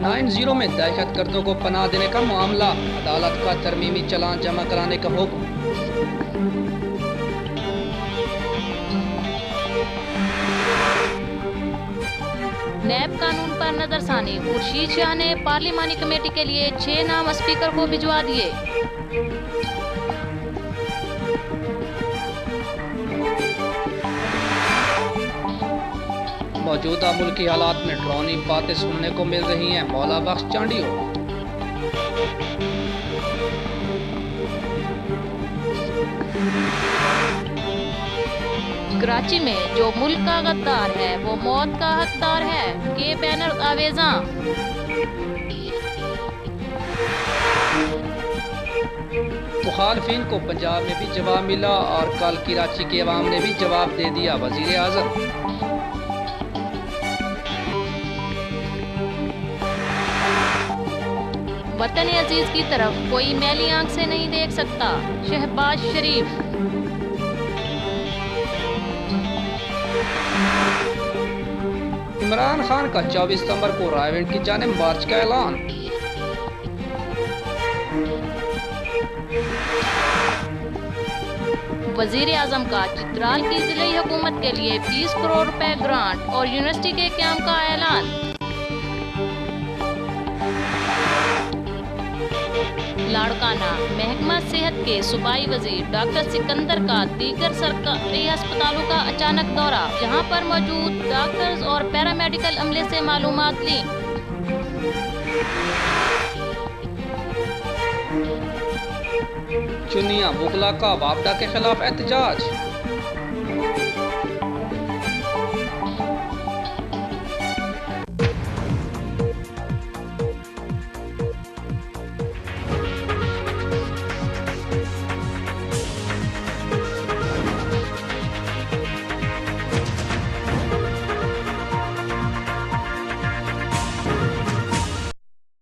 9-0 में दहशत गर्दों को पनाह देने का मामला, अदालत का तरमीमी चालान जमा कराने का हुक्म। नैब कानून पर नजरसानी, खुर्शीद शाह ने पार्लिमानी कमेटी के लिए 6 नाम स्पीकर को भिजवा दिए। मौजूदा मुल्की हालात में ड्रोनी बातें सुनने को मिल रही हैं, मौला बख्श चांडियो। कराची में जो मुल्क का गद्दार है वो मौत का हकदार है, के बैनर आवेजा। मुखालफिन को पंजाब में भी जवाब मिला और कल कराची के अवाम ने भी जवाब दे दिया, वजीर आजम। वतन अजीज की तरफ कोई मैली आंख से नहीं देख सकता, शहबाज शरीफ। इमरान खान का 24 सितंबर को रायवेंट की जानिब मार्च का ऐलान। वजीर आजम का चित्राल की जिले हुकूमत के लिए 20 करोड़ रुपए ग्रांट और यूनिवर्सिटी के क्याम का ऐलान। लाड़काना महकमा सेहत के सूबाई वजीर डॉक्टर सिकंदर का दीगर सरकारी अस्पतालों का अचानक दौरा, जहां पर मौजूद डॉक्टर्स और पैरामेडिकल अमले से मालूमात ली। चुनिया मुगला का वापडा के खिलाफ एहतजाज।